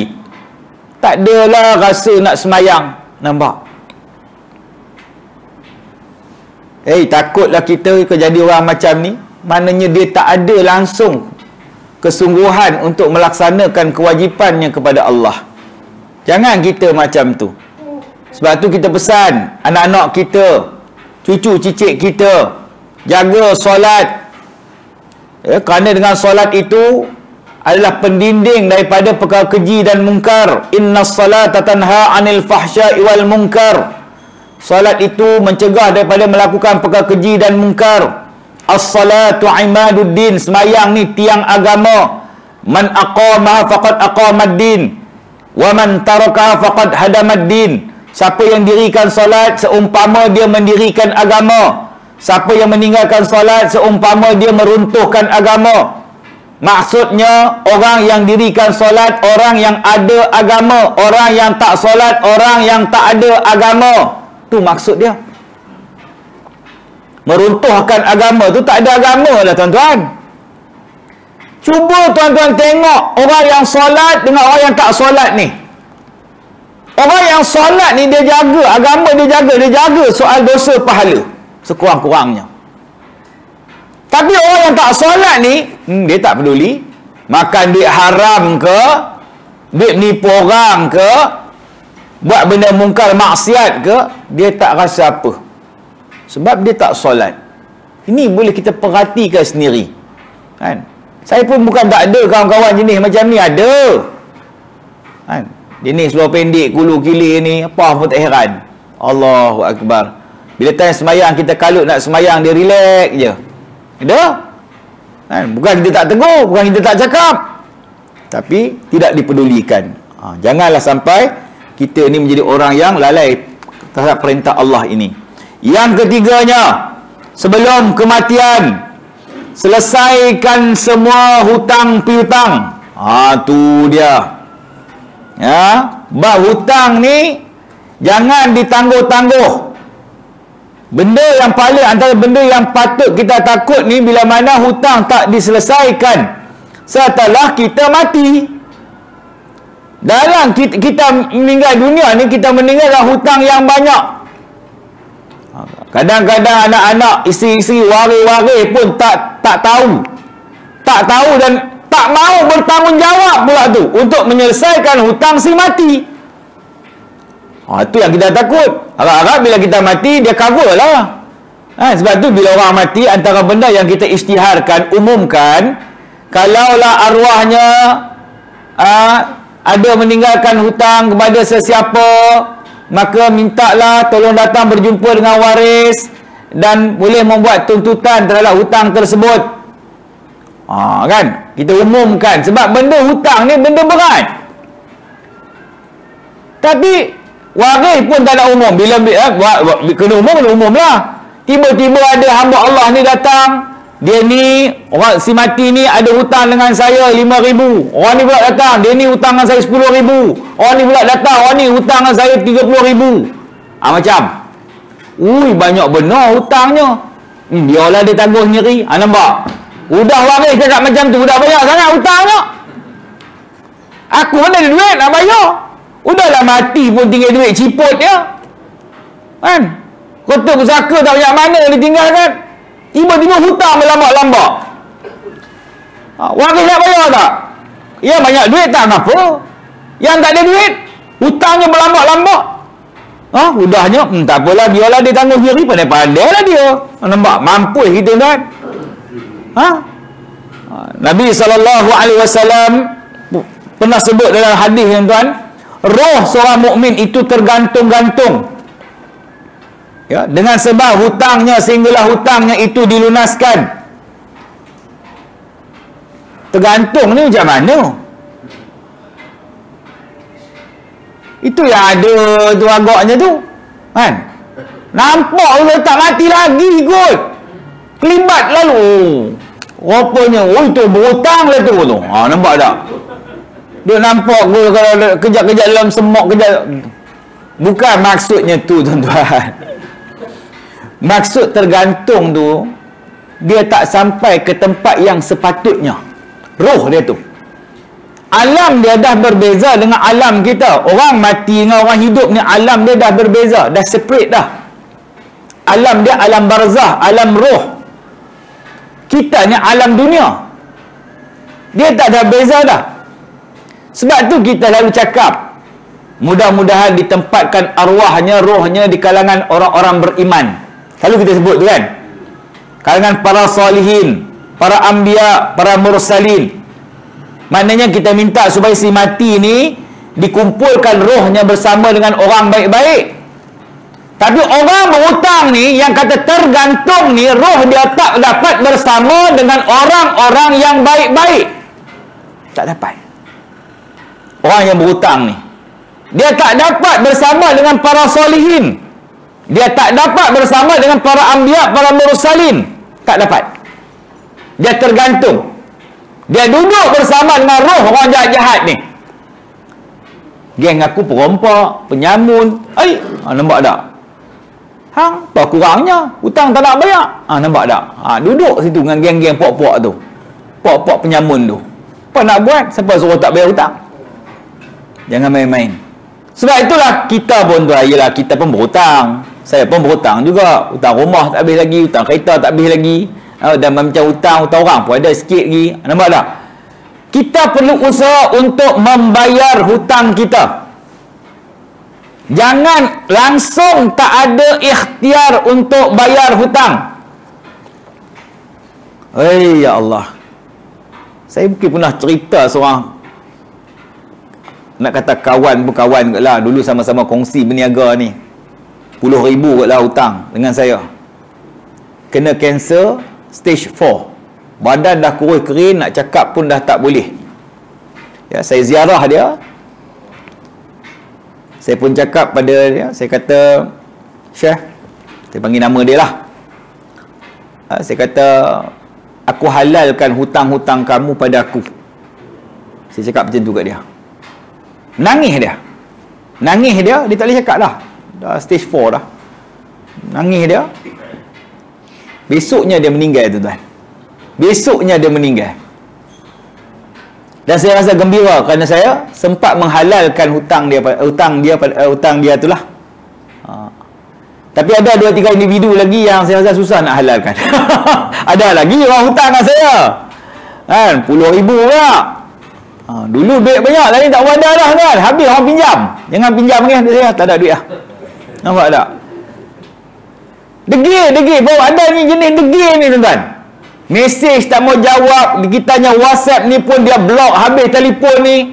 Tak adalah rasa nak semayang. Nampak? Takutlah kita jadi orang macam ni. Maknanya dia tak ada langsung kesungguhan untuk melaksanakan kewajipannya kepada Allah. Jangan kita macam tu. Sebab tu kita pesan anak-anak kita, cucu cicit kita, jaga solat. Kerana dengan solat itu adalah pendinding daripada perkara keji dan mungkar. Innas salata tanha 'anil fahsya'i wal munkar. Solat itu mencegah daripada melakukan perkara keji dan mungkar. As-salatu imaduddin. Semayang ni tiang agama. Man aqamaha faqad aqamad-din wa man tarakaha faqad hadamad-din. Siapa yang dirikan solat seumpama dia mendirikan agama. Siapa yang meninggalkan solat seumpama dia meruntuhkan agama. Maksudnya orang yang dirikan solat, orang yang ada agama. Orang yang tak solat, orang yang tak ada agama. Tu maksud dia. Meruntuhkan agama tu tak ada agama lah tuan-tuan. Cuba tuan-tuan tengok orang yang solat dengan orang yang tak solat ni. Orang yang solat ni dia jaga agama, dia jaga soal dosa pahala sekurang-kurangnya. Tapi orang yang tak solat ni, dia tak peduli. Makan duit haram ke, duit nipu orang ke, buat benda mungkar maksiat ke, dia tak rasa apa. Sebab dia tak solat. Ini boleh kita perhatikan sendiri. Kan? Saya pun bukan tak ada kawan-kawan jenis macam ni, ada. Kan? Jenis luar pendek, kulu kilir ni, apa pun tak heran. Allahu Akbar. Bila time semayang, kita kalut nak semayang, dia relax je. Ada? Kan? Bukan kita tak tegur, bukan kita tak cakap, tapi tidak dipedulikan. Janganlah sampai kita ni menjadi orang yang lalai terhadap perintah Allah ini. Yang ketiganya, sebelum kematian, selesaikan semua hutang piutang. Tu dia. Ya, bab hutang ni jangan ditangguh-tangguh. Benda yang paling, antara benda yang patut kita takut ni, bila mana hutang tak diselesaikan setelah kita mati. Dalam kita meninggal dunia ni, kita meninggal dalam hutang yang banyak. Kadang-kadang anak-anak, isteri-isteri, waris-waris pun tak tahu. Tak tahu dan tak mau bertanggungjawab pula tu untuk menyelesaikan hutang si mati. Itu yang kita takut. Harap-harap bila kita mati, dia cover lah. Sebab tu bila orang mati, antara benda yang kita isytiharkan, umumkan, kalaulah arwahnya ada meninggalkan hutang kepada sesiapa, maka mintalah tolong datang berjumpa dengan waris dan boleh membuat tuntutan terhadap hutang tersebut. Kan? Kita umumkan. Sebab benda hutang ni benda berat. Tapi waris pun tak nak umum. Bila kena umum lah. Tiba-tiba ada hamba Allah ni datang, dia ni, orang si mati ni ada hutang dengan saya 5,000. Orang ni pula datang, dia ni hutang dengan saya 10,000. Orang ni pula datang, orang ni hutang dengan saya 30,000. Macam banyak benar hutangnya. Biarlah dia tangguh sendiri. Nampak? Udah waris cakap macam tu, udah banyak sangat hutangnya. Aku mana ada duit nak bayar? Udahlah mati pun tinggal duit ciput dia. Kan? Kota pusaka tak banyak mana ditinggalkan. Tiba-tiba hutang berlambak-lambak. Waris nak bayar tak? Ya, banyak duit tak apa. Yang tak ada duit, hutangnya berlambak-lambak. Udahnya, tak apalah, biarlah dia tanggung sendiri. Pandai-pandai lah dia. Nampak? Mampus kita kan? Nabi SAW pernah sebut dalam hadis yang tuan, roh seorang mukmin itu tergantung-gantung, ya, dengan sebab hutangnya, sehinggalah hutangnya itu dilunaskan. Tergantung ni macam mana? Itu yang ada tu agaknya tu, kan? Nampak orang tak mati lagi kot, kelibat lalu. Rupanya, itu berhutang lah tu. Nampak tak? Dia nampak kalau kejap-kejap dalam semok kejap. Bukan maksudnya tu tuan-tuan. Maksud tergantung tu, dia tak sampai ke tempat yang sepatutnya. Roh dia tu, alam dia dah berbeza dengan alam kita. Orang mati dengan orang hidup ni, alam dia dah berbeza, dah separate dah. Alam dia alam barzah, alam roh. Kita ni alam dunia, dia tak ada beza dah. Sebab tu kita lalu cakap, mudah-mudahan ditempatkan arwahnya, rohnya di kalangan orang-orang beriman. Selalu kita sebut tu kan, kalangan para salihin, para anbiya, para mursalin. Maknanya kita minta supaya si mati ni dikumpulkan rohnya bersama dengan orang baik-baik. Tapi orang berhutang ni, yang kata tergantung ni, roh dia tak dapat bersama dengan orang-orang yang baik-baik. Tak dapat. Orang yang berhutang ni, dia tak dapat bersama dengan para solihin. Dia tak dapat bersama dengan para anbiya, para mursalin. Tak dapat. Dia tergantung. Dia duduk bersama dengan roh orang jahat-jahat ni. Geng aku perompak, penyamun. Nampak tak? Hang, apa kurangnya? Hutang tak nak bayar. Nampak tak? Duduk situ dengan geng-geng puak-puak tu. Puak-puak penyamun tu. Apa nak buat? Siapa suruh tak bayar hutang? Jangan main-main. Sebab itulah kita pun tu, ayalah kita pun berhutang. Saya pun berhutang juga. Hutang rumah tak habis lagi, hutang kereta tak habis lagi. Dan macam hutang orang pun ada sikit lagi. Nampak tak? Kita perlu usaha untuk membayar hutang kita. Jangan langsung tak ada ikhtiar untuk bayar hutang. Ya Allah. Saya mungkin pernah cerita seorang, nak kata kawan pun kawan kot lah, dulu sama-sama kongsi berniaga ni, puluh ribu kot lah hutang dengan saya. Kena kanser stage 4. Badan dah kurus kering, nak cakap pun dah tak boleh. Ya, saya ziarah dia. Saya pun cakap pada dia, saya kata, Syekh, saya panggil nama dia lah. Saya kata, aku halalkan hutang-hutang kamu pada aku. Saya cakap macam tu kat dia. Nangis dia. Dia tak boleh cakap dah. Dah stage 4 dah. Nangis dia. Besoknya dia meninggal, tuan-tuan. Besoknya dia meninggal. Dan saya rasa gembira kerana saya sempat menghalalkan hutang dia itulah. Tapi ada 2-3 individu lagi yang saya rasa susah nak halalkan. Ada lagi orang hutang dengan saya. Kan, puluh ribu pula. Dulu duit banyak, lain tak ada dah kan. Habis orang pinjam. Jangan pinjam lagi duit saya, tak ada duit lah. Nampak tak? Degil. Baru ada ni jenis degil ni, tuan-tuan. Mesej tak mau jawab, kita tanya WhatsApp ni pun dia blok habis telefon ni.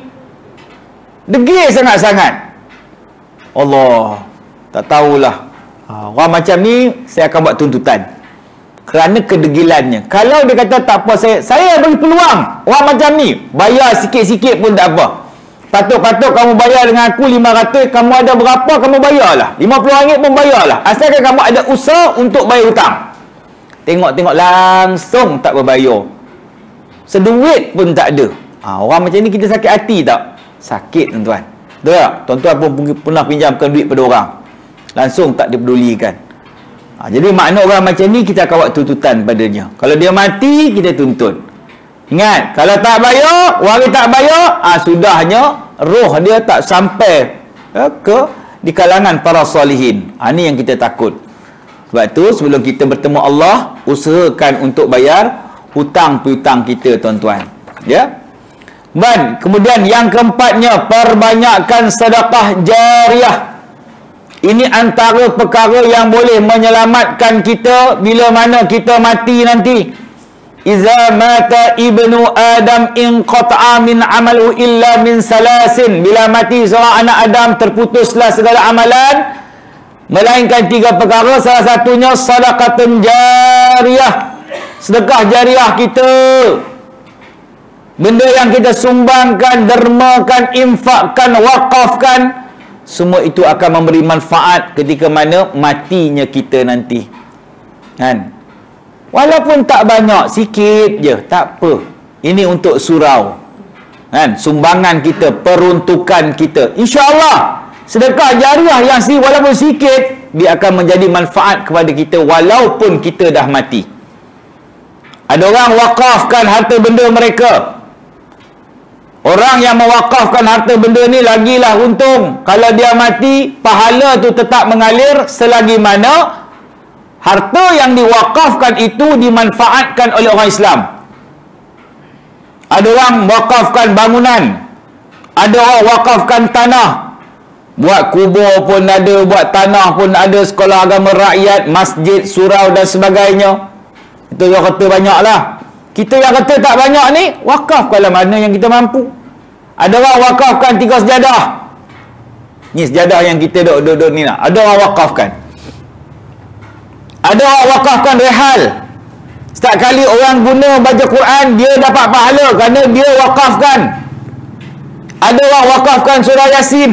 Degil sangat-sangat. Allah, tak tahulah. Orang macam ni saya akan buat tuntutan kerana kedegilannya. Kalau dia kata tak apa, saya bagi peluang orang macam ni, bayar sikit-sikit pun tak apa. Patut-patut kamu bayar dengan aku 500, kamu ada berapa kamu bayarlah. RM50 pun bayarlah. Asalkan kamu ada usaha untuk bayar hutang. Tengok-tengok langsung tak berbayar. Seduit pun tak ada. Orang macam ni kita sakit hati tak? Sakit, tuan-tuan. Betul tak? Tuan-tuan pun pernah pinjamkan duit pada orang, langsung tak dipedulikan. Jadi makna orang macam ni kita akan buat tuntutan padanya. Kalau dia mati, kita tuntut. Ingat, kalau tak bayar, orang tak bayar, sudahnya roh dia tak sampai ke di kalangan para salihin. Ini yang kita takut. Sebab tu sebelum kita bertemu Allah, usahakan untuk bayar hutang-hutang kita, tuan-tuan. Ya. Dan kemudian yang keempatnya, perbanyakkan sedekah jariah. Ini antara perkara yang boleh menyelamatkan kita bila mana kita mati nanti. Iza mata ibnu Adam inqata'a min amalu illa min salasin. Bila mati seorang anak Adam, terputuslah segala amalan melainkan 3 perkara. Salah satunya sedekatun jariyah, sedekah jariah kita. Benda yang kita sumbangkan, dermakan, infakkan, wakafkan, semua itu akan memberi manfaat ketika mana matinya kita nanti. Kan? Walaupun tak banyak, sikit je, tak apa. Ini untuk surau. Kan? Sumbangan kita, peruntukan kita. InsyaAllah, sedekah jariah yang walaupun sikit, dia akan menjadi manfaat kepada kita walaupun kita dah mati. Ada orang wakafkan harta benda mereka. Orang yang mewakafkan harta benda ni lagilah untung. Kalau dia mati, pahala tu tetap mengalir selagi mana harta yang diwakafkan itu dimanfaatkan oleh orang Islam. Ada orang wakafkan bangunan, ada orang wakafkan tanah. Buat kubur pun ada, buat tanah pun ada, sekolah agama rakyat, masjid, surau dan sebagainya. Itu yang kata banyak lah. Kita yang kata tak banyak ni, wakafkanlah mana yang kita mampu. Ada orang wakafkan 3 sejadah. Ni sejadah yang kita duduk ni nak. Ada orang wakafkan. Ada orang wakafkan rehal. Setiap kali orang guna baca Quran, dia dapat pahala kerana dia wakafkan. Ada orang wakafkan surah Yasin.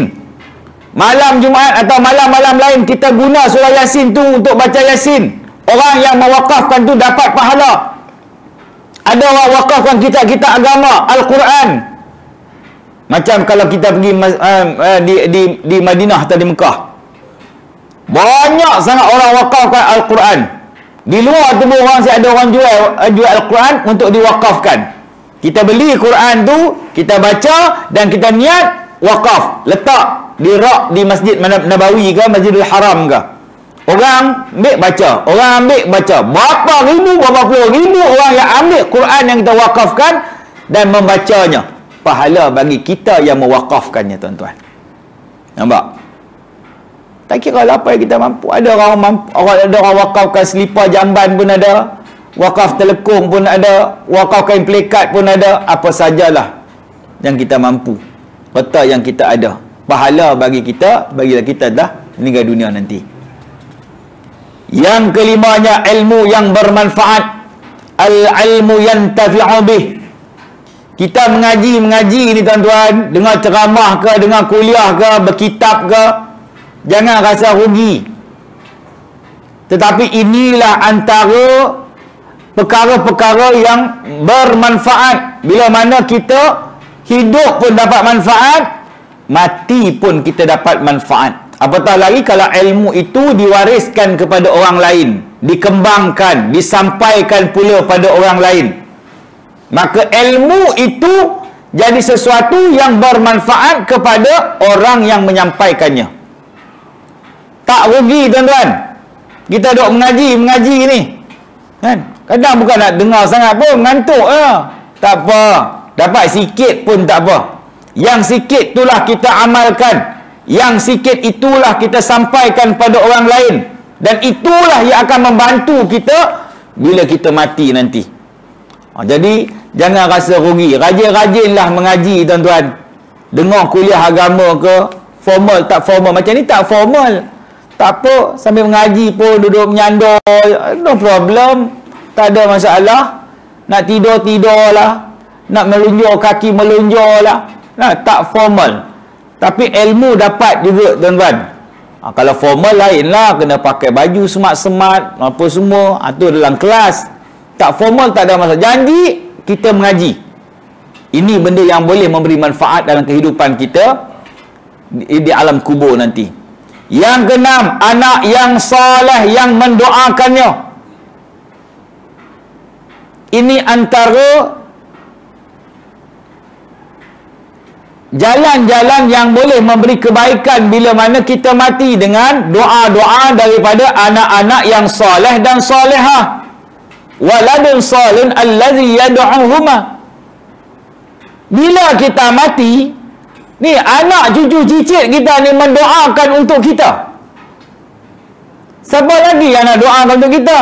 Malam Jumaat atau malam-malam lain kita guna surah Yasin tu untuk baca Yasin. Orang yang mewakafkan tu dapat pahala. Ada orang wakafkan kitab-kitab agama, Al-Quran. Macam kalau kita pergi di Madinah atau di Mekah, banyak sangat orang wakafkan Al-Quran. Di luar tu orang ada orang jual Al-Quran untuk diwakafkan. Kita beli Quran tu, kita baca dan kita niat wakaf, letak di rak di Masjid Nabawi ke Masjidil Haram ke. Orang ambil baca, orang ambil baca. Berapa ribu, berapa puluh ribu orang yang ambil Quran yang kita wakafkan dan membacanya. Pahala bagi kita yang mewakafkannya, tuan-tuan. Nampak? Tak kira lah apa yang kita mampu. Ada orang wakafkan selipar jamban pun ada, wakaf telekung pun ada, wakaf kain pelikat pun ada. Apa sajalah yang kita mampu, harta yang kita ada, pahala bagi kita, bagilah kita dah meninggal dunia nanti. Yang kelimanya, ilmu yang bermanfaat. Al-ilmu yantafi'u bih. Kita mengaji ni, tuan-tuan, dengar ceramah ke, dengar kuliah ke, berkitab ke, jangan rasa rugi. Tetapi inilah antara perkara-perkara yang bermanfaat. Bila mana kita hidup pun dapat manfaat, mati pun kita dapat manfaat. Apatah lagi kalau ilmu itu diwariskan kepada orang lain, dikembangkan, disampaikan pula pada orang lain. Maka ilmu itu jadi sesuatu yang bermanfaat kepada orang yang menyampaikannya. Tak rugi, tuan-tuan. Kita duk mengaji ni, kan? Kadang bukan nak dengar sangat pun, ngantuk lah. Tak apa, dapat sikit pun tak apa. Yang sikit itulah kita amalkan, yang sikit itulah kita sampaikan pada orang lain, dan itulah yang akan membantu kita bila kita mati nanti. Jadi jangan rasa rugi. Rajin-rajinlah mengaji, tuan-tuan. Dengar kuliah agama ke, formal tak formal. Macam ni tak formal, tak apa, sambil mengaji pun duduk menyandar, no problem, tak ada masalah. Nak tidur lah, nak melunjur kaki melunjur lah. Tak formal. Tapi ilmu dapat juga, tuan-tuan. Kalau formal lain lah, kena pakai baju semat-semat, apa semua. Itu dalam kelas. Tak formal tak ada masalah. Janji kita mengaji. Ini benda yang boleh memberi manfaat dalam kehidupan kita di alam kubur nanti. Yang keenam, anak yang soleh yang mendoakannya. Ini antara jalan-jalan yang boleh memberi kebaikan bila mana kita mati, dengan doa-doa daripada anak-anak yang soleh dan solehah. Waladun salihun allazi yad'uhuma. Bila kita mati ni, anak cucu cicit kita ni mendoakan untuk kita. Siapa lagi yang nak doakan untuk kita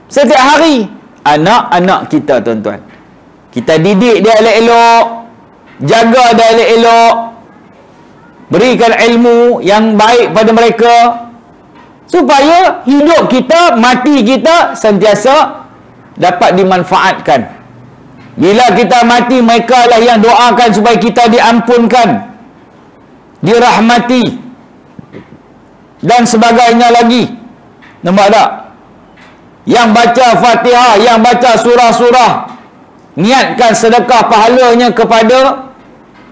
setiap hari? Anak-anak kita, tuan-tuan. Kita didik dia elok-elok, jaga dia elok-elok, berikan ilmu yang baik pada mereka, supaya hidup kita, mati kita sentiasa dapat dimanfaatkan. Bila kita mati, mereka lah yang doakan supaya kita diampunkan, dirahmati, dan sebagainya lagi. Nampak tak? Yang baca Fatihah, yang baca surah-surah, niatkan sedekah pahalanya kepada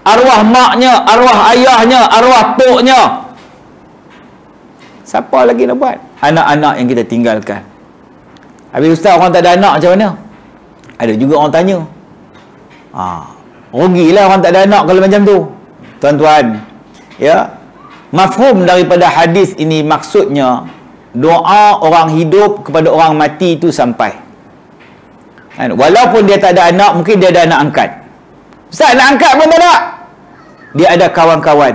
arwah maknya, arwah ayahnya, arwah poknya. Siapa lagi nak buat? Anak-anak yang kita tinggalkan. Habis ustaz, orang tak ada anak macam mana? Ada juga orang tanya. Rugilah orang tak ada anak kalau macam tu. Tuan-tuan, ya, mafhum daripada hadis ini maksudnya doa orang hidup kepada orang mati itu sampai. Walaupun dia tak ada anak, mungkin dia ada anak angkat. Ustaz, anak angkat pun tak ada. Dia ada kawan-kawan,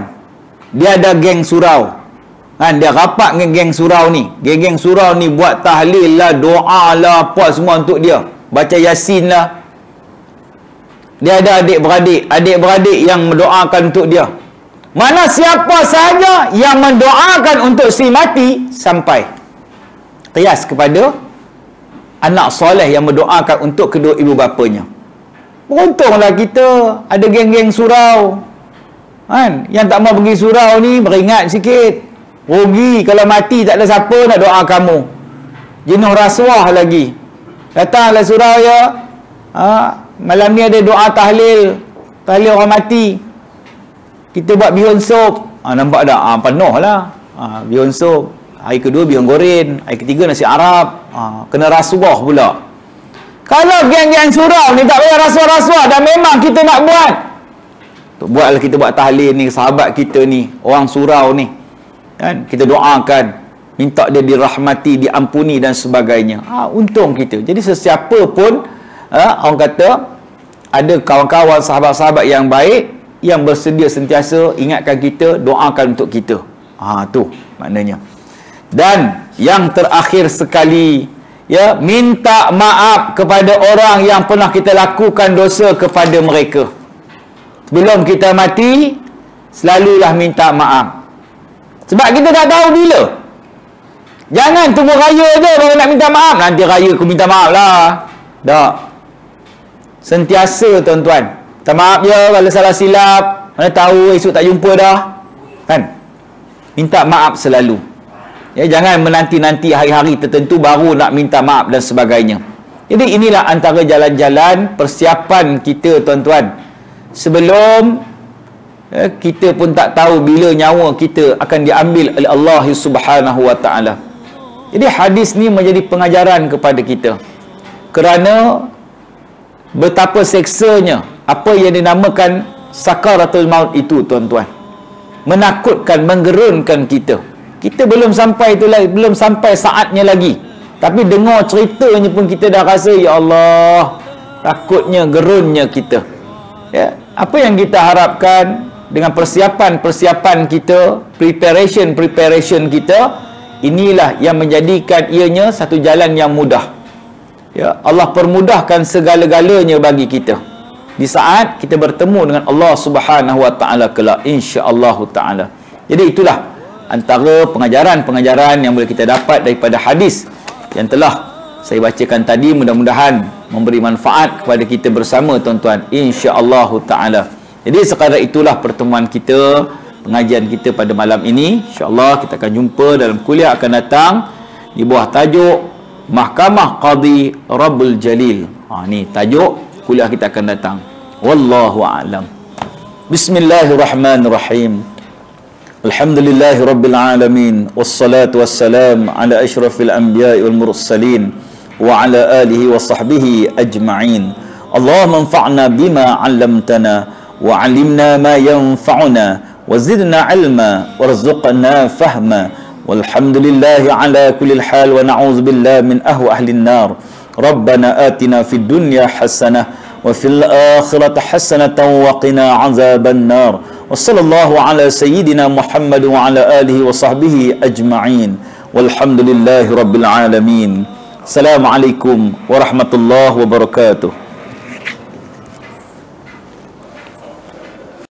dia ada geng surau. Dia rapat dengan geng surau ni. Geng-geng surau ni buat tahlil lah, doa lah, apa semua untuk dia. Baca Yasin lah. Dia ada adik-beradik yang mendoakan untuk dia. Mana siapa sahaja yang mendoakan untuk si mati sampai. Qiyas kepada anak soleh yang mendoakan untuk kedua ibu bapanya. Beruntunglah kita ada geng-geng surau. Yang tak mau pergi surau ni beringat sikit. Rugi kalau mati tak ada siapa nak doa kamu. Jenuh rasuah lagi. Datanglah surau ya. Malam ni ada doa tahlil orang mati, kita buat bihun sup. Nampak tak? Penuh lah. Bihun sup. Hari kedua bihun goreng, hari ketiga nasi Arab. Kena rasuah pula. Kalau geng-geng surau ni tak payah rasuah-rasuah, dan memang kita nak buat, buatlah kita buat tahlil ni, sahabat kita ni, orang surau ni, kan? Kita doakan, minta dia dirahmati, diampuni dan sebagainya. Untung kita. Jadi sesiapa pun, orang kata, ada kawan-kawan, sahabat-sahabat yang baik, yang bersedia sentiasa ingatkan kita, doakan untuk kita. Tu maknanya. Dan yang terakhir sekali, ya, minta maaf kepada orang yang pernah kita lakukan dosa kepada mereka. Sebelum kita mati, selalulah minta maaf. Sebab kita tak tahu bila. Jangan tunggu raya je baru nak minta maaf. Nanti raya aku minta maaf lah. Tak. Sentiasa tuan-tuan, minta maaf je kalau salah silap. Mana tahu esok tak jumpa dah, kan? Minta maaf selalu. Ya, jangan menanti-nanti hari-hari tertentu baru nak minta maaf dan sebagainya. Jadi inilah antara jalan-jalan persiapan kita tuan-tuan. Sebelum kita pun tak tahu bila nyawa kita akan diambil oleh Allah Subhanahu wa taala. Jadi hadis ni menjadi pengajaran kepada kita. Kerana betapa seksanya apa yang dinamakan sakaratul maut itu tuan-tuan. Menakutkan, menggerunkan kita. Kita belum sampai tu lagi, belum sampai saatnya lagi. Tapi dengar ceritanya pun kita dah rasa, ya Allah, takutnya, gerunnya kita. Ya, apa yang kita harapkan dengan persiapan-persiapan kita, preparation kita, inilah yang menjadikan ianya satu jalan yang mudah. Ya, Allah permudahkan segala-galanya bagi kita di saat kita bertemu dengan Allah Subhanahu wa taala kelak, insya-Allah taala. Jadi itulah antara pengajaran-pengajaran yang boleh kita dapat daripada hadis yang telah saya bacakan tadi. Mudah-mudahan memberi manfaat kepada kita bersama tuan-tuan, insya-Allah taala. Jadi sekadar itulah pertemuan kita, pengajian kita pada malam ini. Insya-Allah kita akan jumpa dalam kuliah akan datang di bawah tajuk Mahkamah Qadhi Rabbul Jalil. Ni tajuk kuliah kita akan datang. Wallahu a'lam. Bismillahirrahmanirrahim. Alhamdulillahi Rabbil Alamin. Wassalatu wassalam ala ashrafil anbiya'i wal mursalin wa ala alihi wa sahbihi ajma'in. Allahumma anfa'na bima 'allamtana wa 'allimna ma yanfa'una wa zidna 'ilma warzuqna fahma. Walhamdulillahi ala kulli hal wa na'udzu billahi min ahli an-nar. Rabbana atina fid dunya hasanah wa fil akhirati hasanatan wa qina 'adzaban nar. وصلى الله على سيدنا محمد وعلى آله وصحبه أجمعين والحمد لله رب العالمين. السلام عليكم ورحمة الله وبركاته.